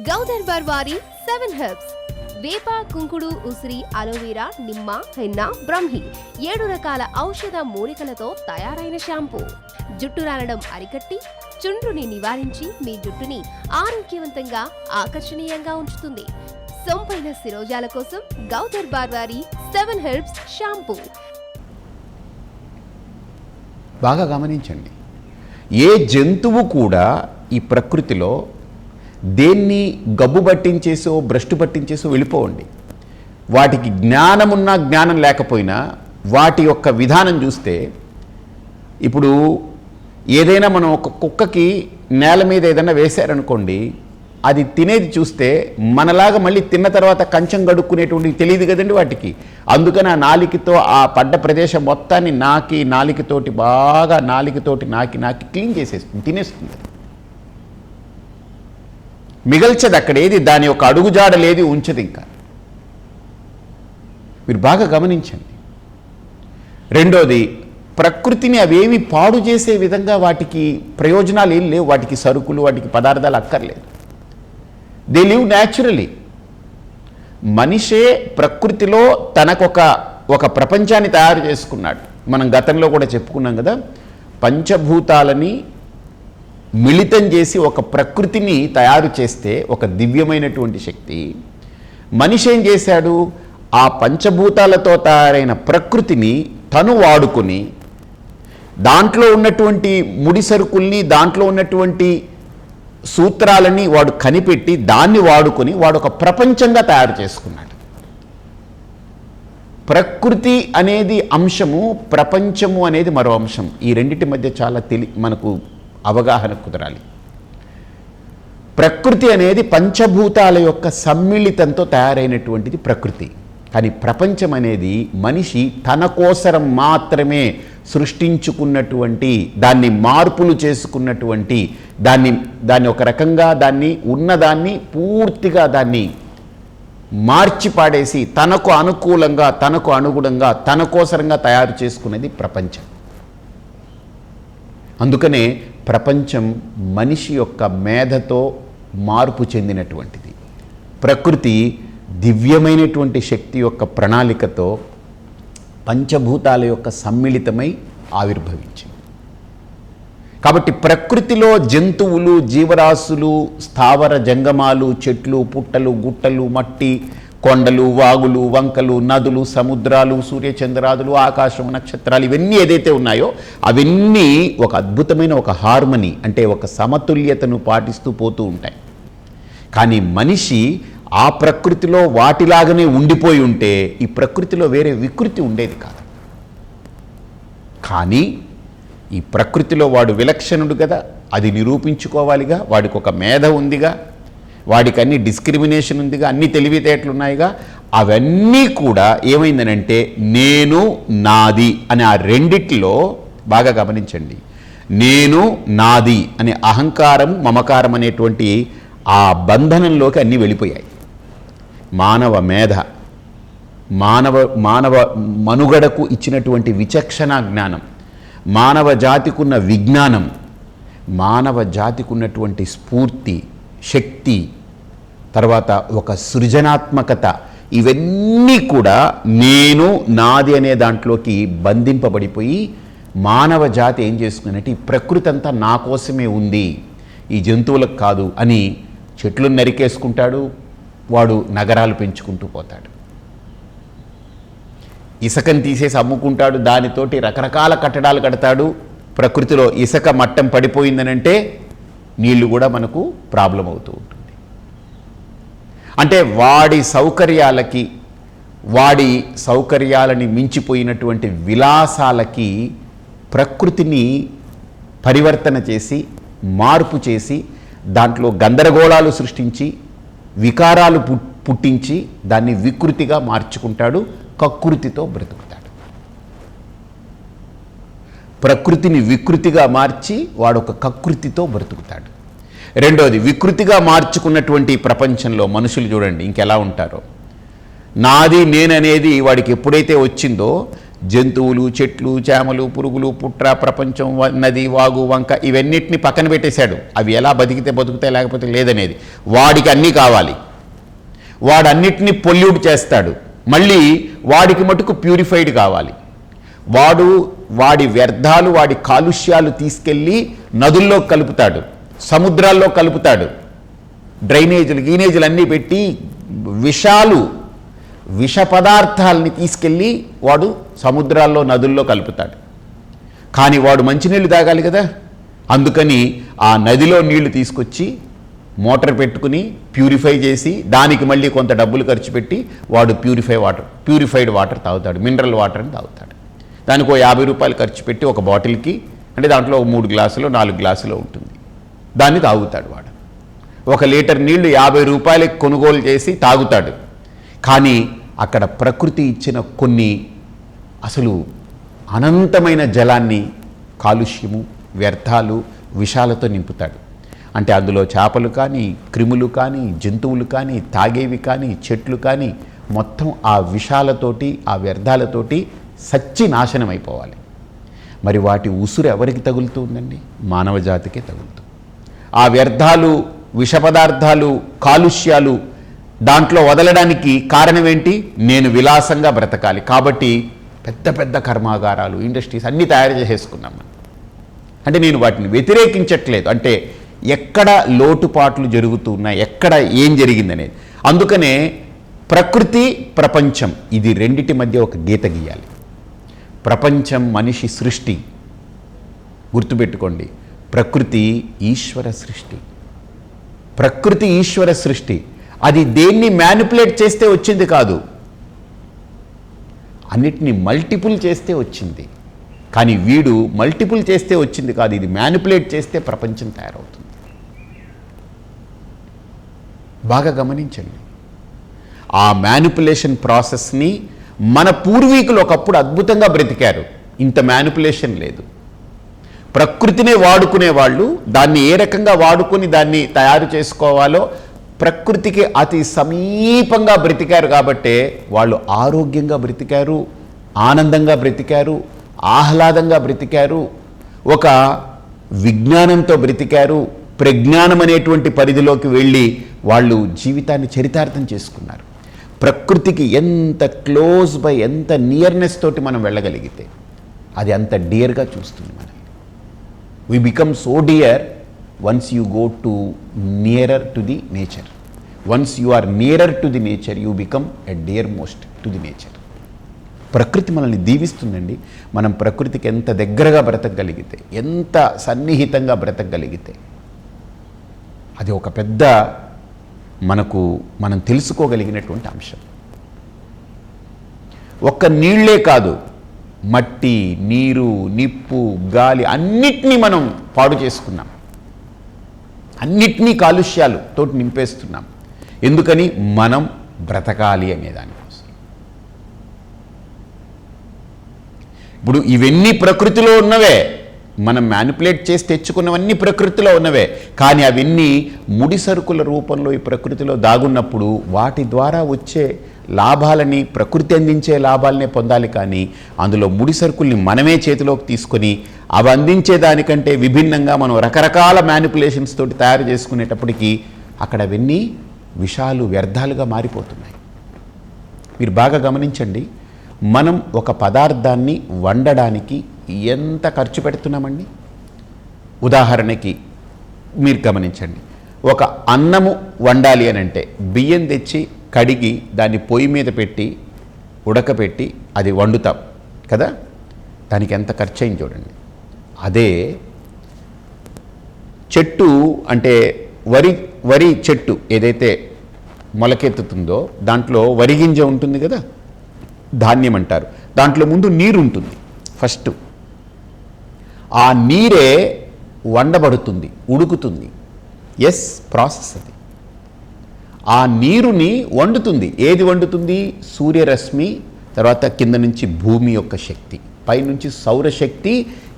గౌదర్బార్ వారి 7 హెర్బ్స్ వేప, కుంకుడు, ఉసిరి, అలోవెరా, నిమ్మ, హెన్న, బ్రహ్మి 7 రకాల ఔషధ మూలికలతో తయారైన షాంపూ జుట్టు రాలడం అరికట్టి చుండ్రుని నివారించి మీ జుట్టుని ఆరోగ్యవంతంగా ఆకర్షణీయంగా ఉంచుతుంది. సొంపైన శిరోజాల కోసం గౌదర్బార్ వారి 7 హెర్బ్స్ షాంపూ. బాగా గమనించండి, ఏ జంతువు కూడా ఈ ప్రకృతిలో దేన్ని గబ్బు పట్టించేసో భ్రష్టు పట్టించేసో వెళ్ళిపోవండి. వాటికి జ్ఞానం ఉన్నా జ్ఞానం లేకపోయినా వాటి యొక్క విధానం చూస్తే, ఇప్పుడు ఏదైనా మనం ఒక కుక్కకి నేల మీద ఏదైనా వేశారనుకోండి, అది తినేది చూస్తే మనలాగా మళ్ళీ తిన్న తర్వాత కంచం గడుక్కునేటువంటివి తెలియదు కదండి వాటికి. అందుకని ఆ నాలికతో ఆ పడ్డ ప్రదేశం మొత్తాన్ని నాలికతోటి బాగా నాకి క్లీన్ చేసేస్తుంది, తినేస్తుంది. మిగల్చదు అక్కడ ఏది, దాని యొక్క అడుగుజాడలేది ఉంచదు. ఇంకా మీరు బాగా గమనించండి. రెండోది, ప్రకృతిని అవేమి పాడు చేసే విధంగా వాటికి ప్రయోజనాలు ఏం లేవు. వాటికి సరుకులు, వాటికి పదార్థాలు అక్కర్లేదు. They live naturally. మనిషే ప్రకృతిలో తనకొక ప్రపంచాన్ని తయారు చేసుకున్నాడు. మనం గతంలో కూడా చెప్పుకున్నాం కదా, పంచభూతాలని మిళితం చేసి ఒక ప్రకృతిని తయారు చేస్తే ఒక దివ్యమైనటువంటి శక్తి. మనిషి ఏం చేశాడు, ఆ పంచభూతాలతో తయారైన ప్రకృతిని తను వాడుకొని దాంట్లో ఉన్నటువంటి ముడి సరుకుల్ని, దాంట్లో ఉన్నటువంటి సూత్రాలని వాడు కనిపెట్టి దాన్ని వాడుకొని వాడు ఒక ప్రపంచంగా తయారు చేసుకున్నాడు. ప్రకృతి అనేది అంశము, ప్రపంచము అనేది మరో అంశం. ఈ రెండింటి మధ్య చాలా మనకు అవగాహన కుదరాలి. ప్రకృతి అనేది పంచభూతాల యొక్క సమ్మిళితంతో తయారైనటువంటిది ప్రకృతి. కానీ ప్రపంచం అనేది మనిషి తన కోసరం మాత్రమే సృష్టించుకున్నటువంటి, దాన్ని మార్పులు చేసుకున్నటువంటి, దాన్ని ఒక రకంగా ఉన్నదాన్ని పూర్తిగా దాన్ని మార్చి పాడేసి తనకు అనుకూలంగా, తనకు అనుగుణంగా, తన కోసరంగా తయారు చేసుకునేది ప్రపంచం. అందుకనే ప్రపంచం మనిషి యొక్క మేధతో మార్పు చెందినటువంటిది. ప్రకృతి దివ్యమైనటువంటి శక్తి యొక్క ప్రణాళికతో పంచభూతాల యొక్క సమ్మిళితమై ఆవిర్భవించింది. కాబట్టి ప్రకృతిలో జంతువులు, జీవరాశులు, స్థావర జంగమాలు, చెట్లు, పుట్టలు, గుట్టలు, మట్టి, కొండలు, వాగులు, వంకలు, నదులు, సముద్రాలు, సూర్యచంద్రాదులు, ఆకాశం, నక్షత్రాలు, ఇవన్నీ ఏదైతే ఉన్నాయో అవన్నీ ఒక అద్భుతమైన ఒక హార్మనీ, అంటే ఒక సమతుల్యతను పాటిస్తూ పోతూ ఉంటాయి. కానీ మనిషి ఆ ప్రకృతిలో వాటిలాగానే ఉండిపోయి ఉంటే ఈ ప్రకృతిలో వేరే వికృతి ఉండేది కాదు. కానీ ఈ ప్రకృతిలో వాడు విలక్షణుడు కదా, అది నిరూపించుకోవాలిగా, వాడికి ఒక మేధ ఉందిగా, వాడికి అన్ని డిస్క్రిమినేషన్ ఉందిగా, అన్ని తెలివితేటలు ఉన్నాయిగా. అవన్నీ కూడా ఏమైందనంటే నేను, నాది అనే ఆ రెండిట్లో బాగా గమనించండి, నేను, నాది అనే అహంకారం, మమకారం అనేటువంటి ఆ బంధనంలోకి అన్నీ వెళ్ళిపోయాయి. మానవ మేధ, మానవ మనుగడకు ఇచ్చినటువంటి విచక్షణ జ్ఞానం, మానవ జాతికున్న విజ్ఞానం, మానవ జాతికున్నటువంటి స్ఫూర్తి, శక్తి, తర్వాత ఒక సృజనాత్మకత, ఇవన్నీ కూడా నేను, నాది అనే దాంట్లోకి బంధింపబడిపోయి మానవ జాతి ఏం చేసుకున్నట్టు ఈ ప్రకృతి అంతా నా కోసమే ఉంది, ఈ జంతువులకు కాదు అని చెట్లను నరికేసుకుంటాడు. వాడు నగరాలు పెంచుకుంటూ పోతాడు. ఇసుకని తీసేసి అమ్ముకుంటాడు, దానితోటి రకరకాల కట్టడాలు కడతాడు. ప్రకృతిలో ఇసుక మట్టం పడిపోయిందనంటే నీళ్లు కూడా మనకు ప్రాబ్లం అవుతూ ఉంటుంది. అంటే వాడి సౌకర్యాలని మించిపోయినటువంటి విలాసాలకి ప్రకృతిని పరివర్తన చేసి, మార్పు చేసి, దాంట్లో గందరగోళాలు సృష్టించి, వికారాలు పుట్టించి దాన్ని వికృతిగా మార్చుకుంటాడు, కకృతితో బ్రతుకుతాడు. ప్రకృతిని వికృతిగా మార్చి వాడొక కకృతితో బ్రతుకుతాడు. రెండోది, వికృతిగా మార్చుకున్నటువంటి ప్రపంచంలో మనుషులు చూడండి ఇంకెలా ఉంటారో. నాది, నేననేది వాడికి ఎప్పుడైతే వచ్చిందో జంతువులు, చెట్లు, చేమలు, పురుగులు, పుట్ర, ప్రపంచం, నది, వాగు, వంక ఇవన్నిటిని పక్కన పెట్టేశాడు. అవి ఎలా బతికితే బతుకుతాయి, లేకపోతే లేదనేది. వాడికి అన్నీ కావాలి. వాడు అన్నిటినీ పొల్యూట్ చేస్తాడు. మళ్ళీ వాడికి మటుకు ప్యూరిఫైడ్ కావాలి. వాడి వ్యర్థాలు, వాడి కాలుష్యాలు తీసుకెళ్ళి నదుల్లో కలుపుతాడు, సముద్రాల్లో కలుపుతాడు. డ్రైనేజీలు అన్నీ పెట్టి విష పదార్థాలని తీసుకెళ్ళి వాడు సముద్రాల్లో, నదుల్లో కలుపుతాడు. కానీ వాడు మంచినీళ్ళు తాగాలి కదా, అందుకని ఆ నదిలో నీళ్లు తీసుకొచ్చి మోటార్ పెట్టుకుని ప్యూరిఫై చేసి దానికి మళ్ళీ కొంత డబ్బులు ఖర్చు పెట్టి వాడు ప్యూరిఫైడ్ వాటర్ తాగుతాడు, మినరల్ వాటర్ అని తాగుతాడు. దానికి 50 రూపాయలు ఖర్చు పెట్టి ఒక బాటిల్కి, అంటే దాంట్లో 3 గ్లాసులు 4 గ్లాసులు ఉంటుంది, దాన్ని తాగుతాడు వాడు. 1 లీటర్ నీళ్లు 50 రూపాయలకి కొనుగోలు చేసి తాగుతాడు. కానీ అక్కడ ప్రకృతి ఇచ్చిన కొన్ని అసలు అనంతమైన జలాన్ని కాలుష్యము, వ్యర్థాలు, విషాలతో నింపుతాడు. అంటే అందులో చేపలు కానీ, క్రిములు కానీ, జంతువులు కానీ, తాగేవి కానీ, చెట్లు కానీ మొత్తం ఆ విషాలతోటి, ఆ వ్యర్థాలతోటి సచ్చి నాశనం అయిపోవాలి. మరి వాటి ఉసురు ఎవరికి తగులుతుందండి? మానవ జాతికే తగులుతుంది. ఆ వ్యర్థాలు, విష పదార్థాలు, కాలుష్యాలు దాంట్లో వదలడానికి కారణం ఏంటి? నేను విలాసంగా బ్రతకాలి కాబట్టి పెద్ద పెద్ద కర్మాగారాలు, ఇండస్ట్రీస్ అన్నీ తయారు చేసేసుకున్నాం. అంటే నేను వాటిని వ్యతిరేకించట్లేదు, అంటే ఎక్కడ లోటుపాట్లు జరుగుతున్నాయి, ఎక్కడ ఏం జరిగిందనేది. అందుకనే ప్రకృతి, ప్రపంచం ఇది రెండిటి మధ్య ఒక గీత గీయాలి. ప్రపంచం మనిషి సృష్టి, గుర్తుపెట్టుకోండి. ప్రకృతి ఈశ్వర సృష్టి. ప్రకృతి ఈశ్వర సృష్టి. అది దేన్ని మ్యానిపులేట్ చేస్తే వచ్చింది కాదు, అన్నిటినీ మల్టిపుల్ చేస్తే వచ్చింది. కానీ వీడు మల్టిపుల్ చేస్తే వచ్చింది కాదు, ఇది మ్యానిపులేట్ చేస్తే ప్రపంచం తయారవుతుంది. బాగా గమనించండి. ఆ మ్యానిపులేషన్ ప్రాసెస్ని మన పూర్వీకులు ఒకప్పుడు అద్భుతంగా బ్రతికారు. ఇంత మ్యానిపులేషన్ లేదు. ప్రకృతినే వాడుకునే వాళ్ళు దాన్ని ఏ రకంగా వాడుకొని దాన్ని తయారు చేసుకోవాలో ప్రకృతికి అతి సమీపంగా బ్రతికారు. కాబట్టే వాళ్ళు ఆరోగ్యంగా బ్రతికారు, ఆనందంగా బ్రతికారు, ఆహ్లాదంగా బ్రతికారు, ఒక విజ్ఞానంతో బ్రతికారు. ప్రజ్ఞానం అనేటువంటి పరిధిలోకి వెళ్ళి వాళ్ళు జీవితాన్ని చరితార్థం చేసుకున్నారు. ప్రకృతికి ఎంత క్లోజ్ బై, ఎంత నియర్నెస్ తోటి మనం వెళ్ళగలిగితే అది అంత డియర్గా చూస్తుంది మనల్ని. We become so dear once you go to nearer to the nature. Once you are nearer to the nature you become a dear most to the nature. ప్రకృతి మనల్ని దీవిస్తుందండి. మనం ప్రకృతికి ఎంత దగ్గరగా బ్రతకగలిగితే, ఎంత సన్నిహితంగా బ్రతకగలిగితే అది ఒక పెద్ద మనం తెలుసుకోగలిగినటువంటి అంశం. ఒక్క నీళ్లే కాదు, మట్టి, నీరు, నిప్పు, గాలి అన్నిటినీ మనం పాడు చేసుకున్నాం. అన్నిటినీ కాలుష్యాలతో నింపేస్తున్నాం. ఎందుకని? మనం బ్రతకాలి అనే దానికోసం. ఇప్పుడు ఇవన్నీ ప్రకృతిలో ఉన్నవే, మనం మ్యానిపులేట్ చేసి తెచ్చుకున్నవన్నీ ప్రకృతిలో ఉన్నవే. కానీ అవన్నీ ముడి సరుకుల రూపంలో ఈ ప్రకృతిలో దాగున్నప్పుడు వాటి ద్వారా వచ్చే లాభాలని, ప్రకృతి అందించే లాభాలనే పొందాలి. కానీ అందులో ముడి సరుకుల్ని మనమే చేతిలోకి తీసుకొని అవి అందించేదానికంటే విభిన్నంగా మనం రకరకాల మ్యానిపులేషన్స్ తోటి తయారు చేసుకునేటప్పటికీ అక్కడ అవన్నీ విషాలు, వ్యర్థాలుగా మారిపోతున్నాయి. మీరు బాగా గమనించండి. మనం ఒక పదార్థాన్ని వండడానికి ఎంత ఖర్చు పెడుతున్నామండి? ఉదాహరణకి మీరు గమనించండి. ఒక అన్నము వండాలి అని అంటే బియ్యం తెచ్చి కడిగి దాన్ని పొయ్యి మీద పెట్టి ఉడకపెట్టి అది వండుతాం కదా, దానికి ఎంత ఖర్చు అయింది చూడండి. అదే చెట్టు అంటే వరి చెట్టు ఏదైతే మొలకెత్తుతుందో దాంట్లో వరి గింజ ఉంటుంది కదా, ధాన్యం అంటారు. దాంట్లో ముందు నీరు ఉంటుంది ఫస్ట్. ఆ నీరే వండబడుతుంది, ఉడుకుతుంది. ఎస్, ప్రాసెస్ అది. ఆ నీరుని వండుతుంది. ఏది వండుతుంది? సూర్యరశ్మి, తర్వాత కింద నుంచి భూమి యొక్క శక్తి, పైనుంచి సౌరశక్తి,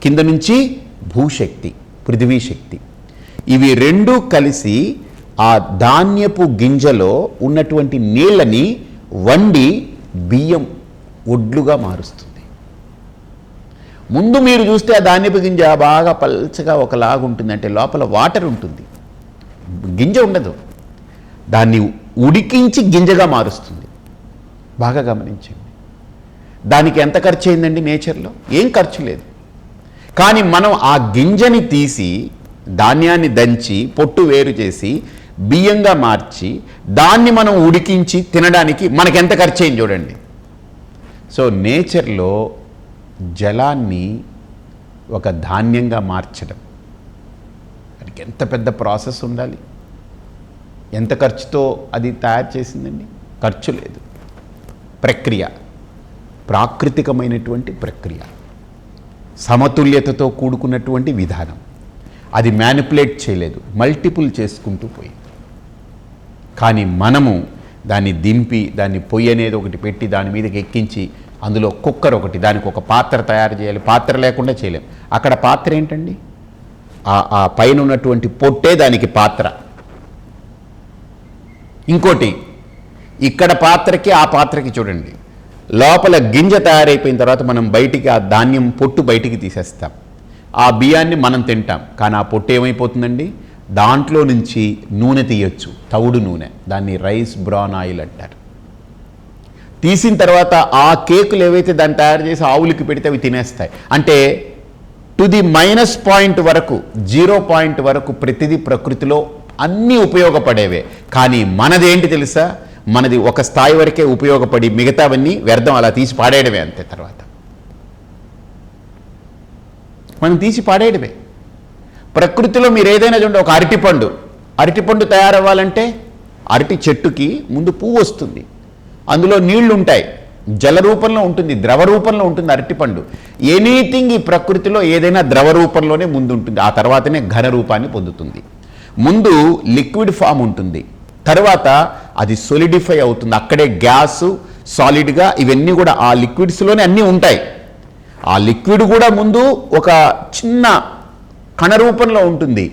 కింద నుంచి భూశక్తి, పృథివీ శక్తి. ఇవి రెండూ కలిసి ఆ ధాన్యపు గింజలో ఉన్నటువంటి నీళ్ళని వండి బియ్యం ఒడ్లుగా మారుస్తుంది. ముందు మీరు చూస్తే ఆ ధాన్యపు గింజ బాగా పల్చగా ఒకలాగా ఉంటుంది, అంటే లోపల వాటర్ ఉంటుంది, గింజ ఉండదు. దాన్ని ఉడికించి గింజగా మారుస్తుంది. బాగా గమనించండి. దానికి ఎంత ఖర్చు అయిందండి నేచర్లో? ఏం ఖర్చు లేదు. కానీ మనం ఆ గింజని తీసి ధాన్యాన్ని దంచి పొట్టు వేరు చేసి బియ్యంగా మార్చి దాన్ని మనం ఉడికించి తినడానికి మనకి ఎంత ఖర్చు అయింది చూడండి. సో నేచర్లో జలాన్ని ఒక ధాన్యంగా మార్చడం, దానికి ఎంత పెద్ద ప్రాసెస్ ఉండాలి, ఎంత ఖర్చుతో అది తయారు చేసిందండి? ఖర్చు లేదు. ప్రక్రియ ప్రాకృతికమైనటువంటి ప్రక్రియ, సమతుల్యతతో కూడుకున్నటువంటి విధానం. అది మ్యానిపులేట్ చేయలేదు, మల్టిపుల్ చేసుకుంటూ పోయింది. కానీ మనము దాన్ని దింపి దాన్ని పొయ్యి అనేది ఒకటి పెట్టి దాని మీదకి ఎక్కించి అందులో కుక్కర్ ఒకటి, దానికి ఒక పాత్ర తయారు చేయాలి. పాత్ర లేకుండా చేయలేం. అక్కడ పాత్ర ఏంటండి? ఆ పైన ఉన్నటువంటి పొట్టే దానికి పాత్ర. ఇంకోటి, ఇక్కడ పాత్రకి ఆ పాత్రకి చూడండి, లోపల గింజ తయారైపోయిన తర్వాత మనం బయటికి ఆ ధాన్యం పొట్టు బయటికి తీసేస్తాం. ఆ బియ్యాన్ని మనం తింటాం. కానీ ఆ పొట్టు ఏమైపోతుందండి? దాంట్లో నుంచి నూనె తీయొచ్చు, తవుడు నూనె, దాన్ని రైస్ బ్రాన్ ఆయిల్ అంటారు. తీసిన తర్వాత ఆ కేకులు ఏవైతే దాన్ని తయారు చేసి ఆవులకి పెడితే అవి తినేస్తాయి. అంటే టు ది మైనస్ పాయింట్ వరకు, 0 పాయింట్ వరకు ప్రతిదీ ప్రకృతిలో అన్నీ ఉపయోగపడేవే. కానీ మనది ఏంటి తెలుసా? మనది ఒక స్థాయి వరకే ఉపయోగపడి మిగతావన్నీ వ్యర్థం, అలా తీసి పాడేయడమే అంతే. తర్వాత మనం తీసి పాడేయడమే. ప్రకృతిలో మీరు ఏదైనా చూడండి, ఒక అరటిపండు తయారవ్వాలంటే అరటి చెట్టుకి ముందు పువ్వు వస్తుంది, అందులో నీళ్లు ఉంటాయి, జల రూపంలో ఉంటుంది, ద్రవ రూపంలో ఉంటుంది అరటిపండు. ఎనీథింగ్ ఈ ప్రకృతిలో ఏదైనా ద్రవ రూపంలోనే ముందు ఉంటుంది, ఆ తర్వాతనే ఘన రూపాన్ని పొందుతుంది. ముందు లిక్విడ్ ఫామ్ ఉంటుంది, తర్వాత అది సొలిడిఫై అవుతుంది. అక్కడే గ్యాసు, సాలిడ్గా ఇవన్నీ కూడా ఆ లిక్విడ్స్లోనే అన్నీ ఉంటాయి. ఆ లిక్విడ్ కూడా ముందు ఒక చిన్న కణ రూపంలో ఉంటుంది,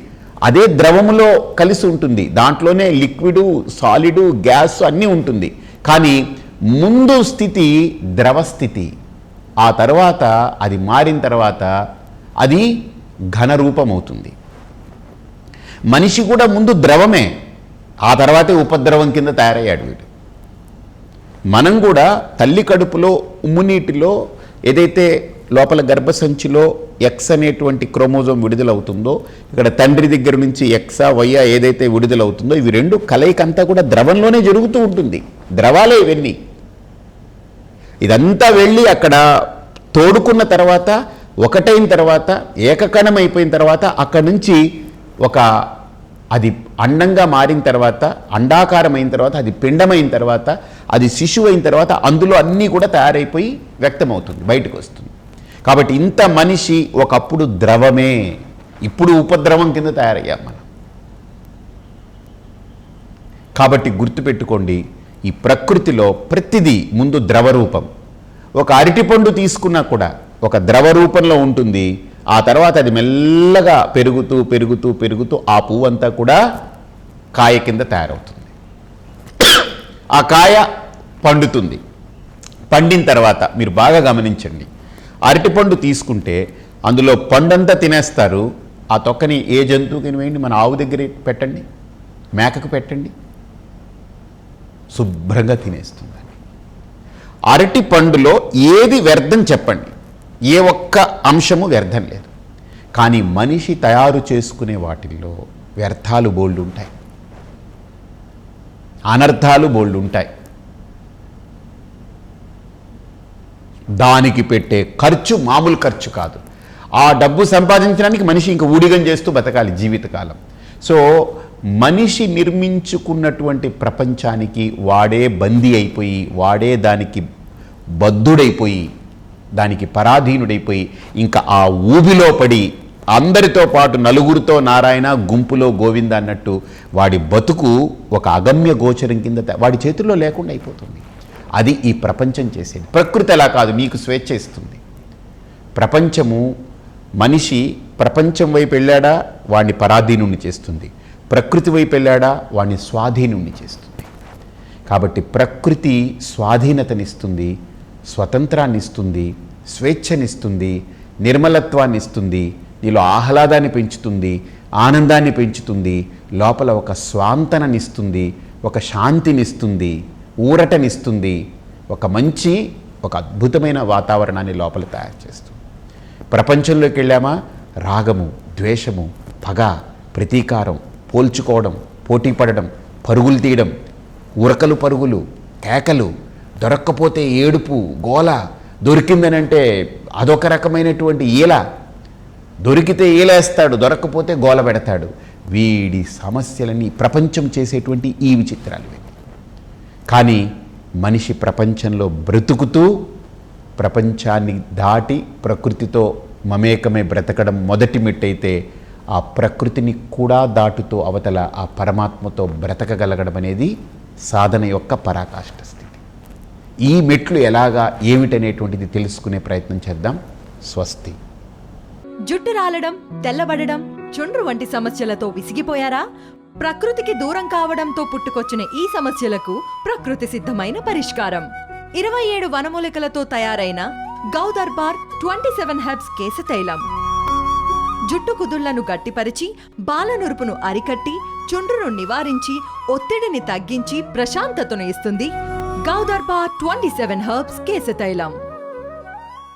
అదే ద్రవములో కలిసి ఉంటుంది. దాంట్లోనే లిక్విడు, సాలిడు, గ్యాస్ అన్నీ ఉంటుంది. కానీ ముందు స్థితి ద్రవస్థితి, ఆ తర్వాత అది మారిన తర్వాత అది ఘన రూపం అవుతుంది. మనిషి కూడా ముందు ద్రవమే, ఆ తర్వాతే ఉపద్రవం కింద తయారయ్యాడు వీడు. మనం కూడా తల్లి కడుపులో ఉమ్మునీటిలో ఏదైతే లోపల గర్భసంచిలో ఎక్స్ అనేటువంటి క్రోమోజోమ్ విడుదలవుతుందో, ఇక్కడ తండ్రి దగ్గర నుంచి ఎక్సా వైయా ఏదైతే విడుదలవుతుందో, ఇవి రెండు కలయికంతా కూడా ద్రవంలోనే జరుగుతూ ఉంటుంది. ద్రవాలే ఇవన్నీ. ఇదంతా వెళ్ళి అక్కడ తోడుకున్న తర్వాత, ఒకటైన తర్వాత, ఏకకణం అయిపోయిన తర్వాత, అక్కడి నుంచి అది అండంగా మారిన తర్వాత, అండాకారం అయిన తర్వాత, అది పిండమైన తర్వాత, అది శిశువు అయిన తర్వాత, అందులో అన్నీ కూడా తయారైపోయి వ్యక్తమవుతుంది, బయటకు వస్తుంది. కాబట్టి ఇంత మనిషి ఒకప్పుడు ద్రవమే, ఇప్పుడు ఉపద్రవం కింద తయారయ్యాం మనం. కాబట్టి గుర్తుపెట్టుకోండి, ఈ ప్రకృతిలో ప్రతిదీ ముందు ద్రవ రూపం. ఒక అరటిపండు తీసుకున్నా కూడా ఒక ద్రవ రూపంలో ఉంటుంది, ఆ తర్వాత అది మెల్లగా పెరుగుతూ పెరుగుతూ పెరుగుతూ ఆ పువ్వు అంతా కూడా కాయ కింద తయారవుతుంది. ఆ కాయ పండుతుంది. పండిన తర్వాత మీరు బాగా గమనించండి, అరటిపండు తీసుకుంటే అందులో పండంతా తినేస్తారు, ఆ తొక్కని ఏ జంతువుకి వేయండి, మన ఆవు దగ్గర పెట్టండి, మేకకు పెట్టండి, శుభ్రంగా తినేస్తుందండి. అరటి పండులో ఏది వ్యర్థం చెప్పండి? ఏ ఒక్క అంశము వ్యర్థం లేదు. కానీ మనిషి తయారు చేసుకునే వాటిల్లో వ్యర్థాలు బోల్డ్ ఉంటాయి, అనర్థాలు బోల్డ్ ఉంటాయి. దానికి పెట్టే ఖర్చు మామూలు ఖర్చు కాదు. ఆ డబ్బు సంపాదించడానికి మనిషి ఇంకా ఊడిగం చేస్తూ బతకాలి జీవితకాలం. సో మనిషి నిర్మించుకున్నటువంటి ప్రపంచానికి వాడే బందీ అయిపోయి, వాడే దానికి బద్ధుడైపోయి, దానికి పరాధీనుడైపోయి, ఇంకా ఆ ఊబిలో పడి అందరితో పాటు నలుగురితో నారాయణ, గుంపులో గోవింద అన్నట్టు వాడి బతుకు ఒక అగమ్య గోచరం కింద వాడి చేతుల్లో లేకుండా అయిపోతుంది. అది ఈ ప్రపంచం చేసేది. ప్రకృతి అలా కాదు, మీకు స్వేచ్ఛ ఇస్తుంది. ప్రపంచము, మనిషి ప్రపంచం వైపు వెళ్ళాడా వాడిని పరాధీనుణ్ణి చేస్తుంది, ప్రకృతి వైపు వెళ్ళాడా వాడిని స్వాధీనుణ్ణి చేస్తుంది. కాబట్టి స్వాధీనతనిస్తుంది, స్వతంత్రాన్ని ఇస్తుంది, స్వేచ్ఛనిస్తుంది, నిర్మలత్వాన్ని ఇస్తుంది, నీలో ఆహ్లాదాన్ని పెంచుతుంది, ఆనందాన్ని పెంచుతుంది, లోపల ఒక స్వాంతననిస్తుంది, ఒక శాంతినిస్తుంది, ఊరటనిస్తుంది, ఒక అద్భుతమైన వాతావరణాన్ని లోపల తయారు చేస్తుంది. ప్రపంచంలోకి వెళ్ళామా, రాగము, ద్వేషము, పగ, ప్రతీకారం, పోల్చుకోవడం, పోటీ పడడం, పరుగులు తీయడం, ఉరకలు పరుగులు, కేకలు, దొరక్కపోతే ఏడుపు, గోల, దొరికిందనంటే అదొక రకమైనటువంటి ఈల, దొరికితే ఈలేస్తాడు, దొరక్కపోతే గోల పెడతాడు. వీడి సమస్యలని ప్రపంచం చేసేటువంటి ఈ విచిత్రాలు ఇవి. కానీ మనిషి ప్రపంచంలో బ్రతుకుతూ ప్రపంచాన్ని దాటి ప్రకృతితో మమేకమే బ్రతకడం మొదటి మెట్టయితే, ఆ ప్రకృతిని కూడా దాటుతూ అవతల ఆ పరమాత్మతో బ్రతకగలగడం అనేది సాధన యొక్క పరాకాష్ఠ స్థితి. ఈ మెట్లు ఎలాగా ఏమిటనేటువంటిది తెలుసుకునే ప్రయత్నం చేద్దాం. స్వస్తి. జుట్టు రాలడం, తెల్లబడడం, చుండ్రు వంటి సమస్యలతో విసిగిపోయారా? ప్రకృతికి దూరం కావడంతో పుట్టుకొచ్చిన ఈ సమస్యలకు ప్రకృతి సిద్ధమైన పరిష్కారం 27 వనమూలికలతో తయారైన గౌదర్బార్ 27 హెర్బ్స్ కేశతైలం. జుట్టు కుదుళ్లను గట్టిపరిచి, బాలనురుపును అరికట్టి, చుండ్రును నివారించి, ఒత్తిడిని తగ్గించి ప్రశాంతతను ఇస్తుంది గౌదర్బార్ 27 హెర్బ్స్ కేశతైలం.